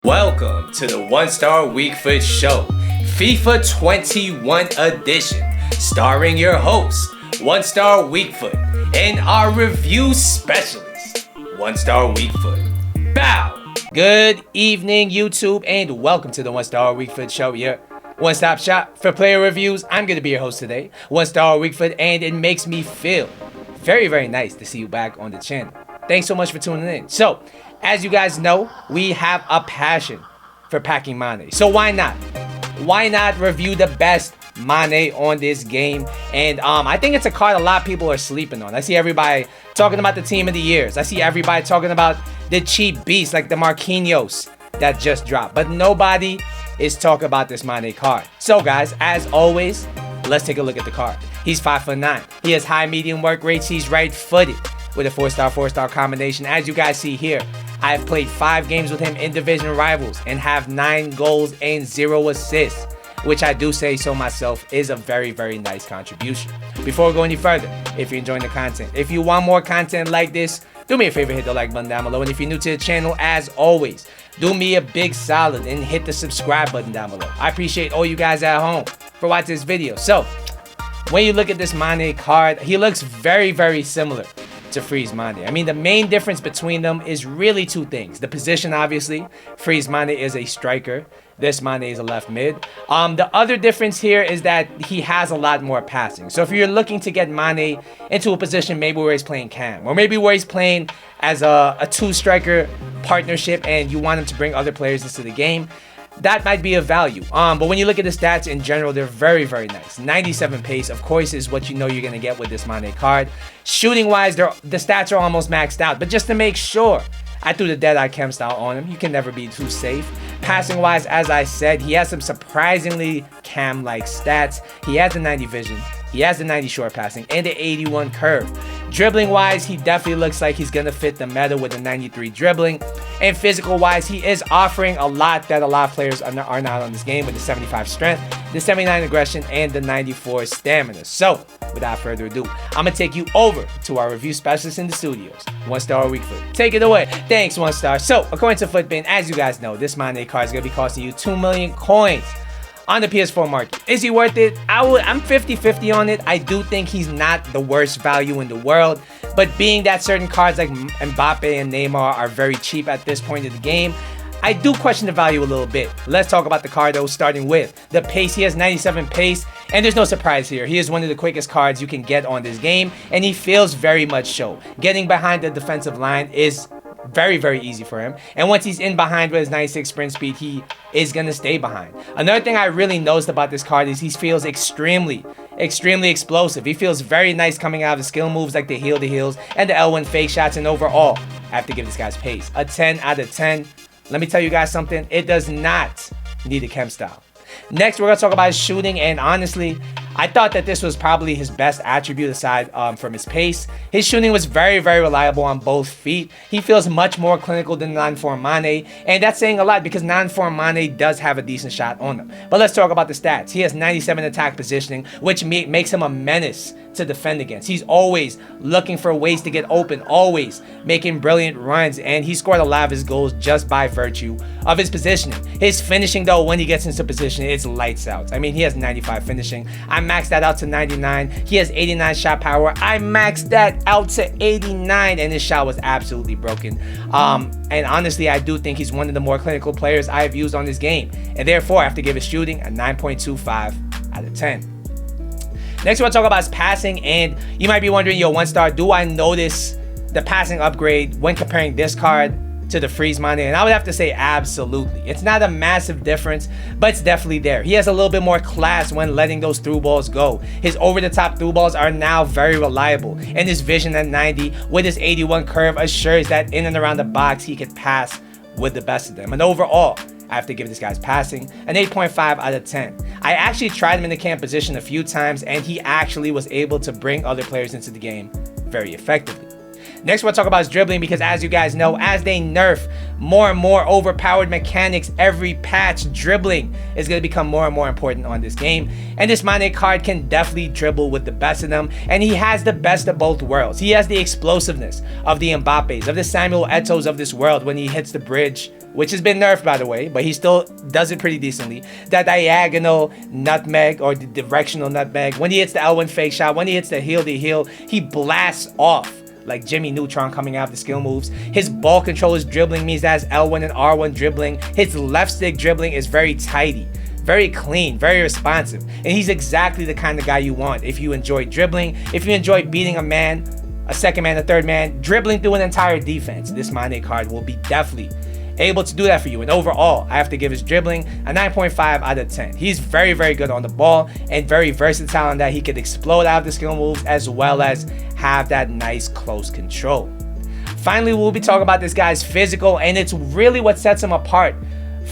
Welcome to the One Star Weak Foot Show, FIFA 21 edition, starring your host, One Star Weak Foot, and our review specialist, One Star Weak Foot. Bow! Good evening, YouTube, and welcome to the One Star Weak Foot Show, your one-stop shop for player reviews. I'm going to be your host today, One Star Weak Foot, and it makes me feel very, very nice to see you back on the channel. Thanks so much for tuning in. So, as you guys know, we have a passion for packing Mane. So why not? Why not review the best Mane on this game? And I think it's a card a lot of people are sleeping on. I see everybody talking about the team of the years. I see everybody talking about the cheap beast like the Marquinhos that just dropped. But nobody is talking about this Mane card. So guys, as always, let's take a look at the card. He's 5'9". He has high medium work rates. He's right-footed with a 4-star combination. As you guys see here, I have played 5 games with him in division rivals and have 9 goals and 0 assists, which I do say so myself is a very, very nice contribution. Before we go any further, if you're enjoying the content, if you want more content like this, do me a favor, hit the like button down below. And if you're new to the channel, as always, do me a big solid and hit the subscribe button down below. I appreciate all you guys at home for watching this video. So, when you look at this Mane card, he looks very, very similar to Freeze Mane. I mean, the main difference between them is really 2 things. The position, obviously. Freeze Mane is a striker. This Mane is a left mid. The other difference here is that he has a lot more passing. So if you're looking to get Mane into a position maybe where he's playing cam, or maybe where he's playing as a 2-striker partnership and you want him to bring other players into the game, that might be of value. But when you look at the stats in general, they're very, very nice. 97 pace, of course, is what you know you're going to get with this Mane card. Shooting-wise, the stats are almost maxed out. But just to make sure, I threw the Deadeye Chem style on him. You can never be too safe. Passing-wise, as I said, he has some surprisingly cam-like stats. He has the 90 vision. He has the 90 short passing and the 81 curve. Dribbling-wise, he definitely looks like he's going to fit the meta with the 93 dribbling. And physical-wise, he is offering a lot that a lot of players are not on this game with the 75 strength, the 79 aggression, and the 94 stamina. So, without further ado, I'm going to take you over to our review specialist in the studios, One Star Weak Foot. Take it away. Thanks, One Star. So, according to Footbin, as you guys know, this Mane card is going to be costing you 2 million coins on the PS4 market. Is he worth it? I'm 50-50 on it. I do think he's not the worst value in the world, but being that certain cards like Mbappe and Neymar are very cheap at this point of the game, I do question the value a little bit. Let's talk about the card though, starting with the pace. He has 97 pace, and there's no surprise here. He is one of the quickest cards you can get on this game, and he feels very much so. Getting behind the defensive line is very, very easy for him. And once he's in behind with his 96 sprint speed, he is going to stay behind. Another thing I really noticed about this card is he feels extremely explosive. He feels very nice coming out of the skill moves like the heel to heels and the L1 fake shots. And overall, I have to give this guy's pace a 10 out of 10. Let me tell you guys something. It does not need a chem style. Next, we're going to talk about his shooting, and honestly, I thought that this was probably his best attribute aside from his pace. His shooting was very, very reliable on both feet. He feels much more clinical than non-form Mane, and that's saying a lot because non-form Mane does have a decent shot on him. But let's talk about the stats. He has 97 attack positioning, which makes him a menace to defend against. He's always looking for ways to get open, always making brilliant runs, and he scored a lot of his goals just by virtue of his positioning. His finishing, though, when he gets into position, it's lights out. I mean, he has 95 finishing. I maxed that out to 99. He has 89 shot power. I maxed that out to 89, and his shot was absolutely broken. And honestly, I do think he's one of the more clinical players I have used on this game, and therefore I have to give his shooting a 9.25 out of 10. Next, we'll talk about his passing, and you might be wondering, yo, One Star, do I notice the passing upgrade when comparing this card to the Freeze Mane? And I would have to say absolutely. It's not a massive difference, but it's definitely there. He has a little bit more class when letting those through balls go. His over-the-top through balls are now very reliable, and his vision at 90 with his 81 curve assures that in and around the box he could pass with the best of them. And overall, I have to give this guy's passing an 8.5 out of 10. I actually tried him in the cam position a few times, and he actually was able to bring other players into the game very effectively. Next, we'll talk about his dribbling because, as you guys know, as they nerf more and more overpowered mechanics every patch, dribbling is going to become more and more important on this game. And this Mane card can definitely dribble with the best of them, and he has the best of both worlds. He has the explosiveness of the Mbappes, of the Samuel Eto'os of this world when he hits the bridge which has been nerfed by the way, but he still does it pretty decently. That diagonal nutmeg or the directional nutmeg. When he hits the L1 fake shot, when he hits the heel to heel, he blasts off like Jimmy Neutron coming out of the skill moves. His ball controller's dribbling means that's L1 and R1 dribbling. His left stick dribbling is very tidy, very clean, very responsive. And he's exactly the kind of guy you want if you enjoy dribbling, if you enjoy beating a man, a second man, a third man, dribbling through an entire defense. This Mane card will be definitely able to do that for you. And overall, I have to give his dribbling a 9.5 out of 10. He's very, very good on the ball and very versatile in that he could explode out of the skill moves as well as have that nice close control. Finally, we'll be talking about this guy's physical, and it's really what sets him apart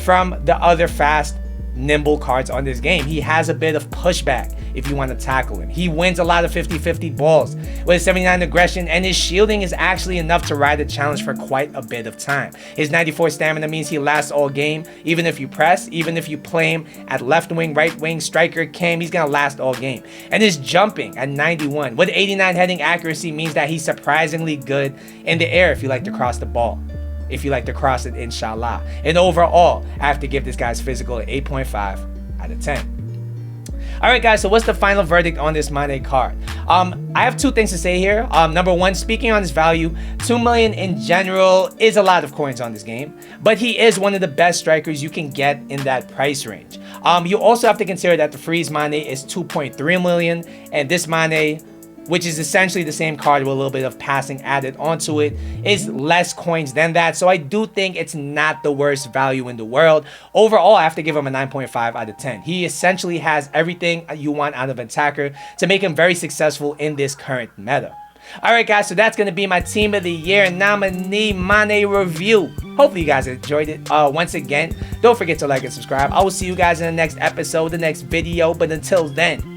from the other fast, nimble cards on this game. He has a bit of pushback if you want to tackle him. He wins a lot of 50-50 balls with 79 aggression, and his shielding is actually enough to ride the challenge for quite a bit of time. His 94 stamina means he lasts all game. Even if you press, even if you play him at left wing, right wing, striker, cam, he's gonna last all game. And his jumping at 91 with 89 heading accuracy means that he's surprisingly good in the air if you like to cross the ball, if you like to cross it, inshallah. And overall, I have to give this guy's physical an 8.5 out of 10. Alright guys, so what's the final verdict on this Mane card? I have two things to say here. Number one, speaking on his value, 2 million in general is a lot of coins on this game, but he is one of the best strikers you can get in that price range. You also have to consider that the freeze Mane is 2.3 million, and this Mane, which is essentially the same card with a little bit of passing added onto it, is less coins than that. So I do think it's not the worst value in the world. Overall, I have to give him a 9.5 out of 10. He essentially has everything you want out of an attacker to make him very successful in this current meta. Alright guys, so that's going to be my Team of the Year nominee Mane review. Hopefully you guys enjoyed it. Once again, don't forget to like and subscribe. I will see you guys in the next episode, the next video. But until then,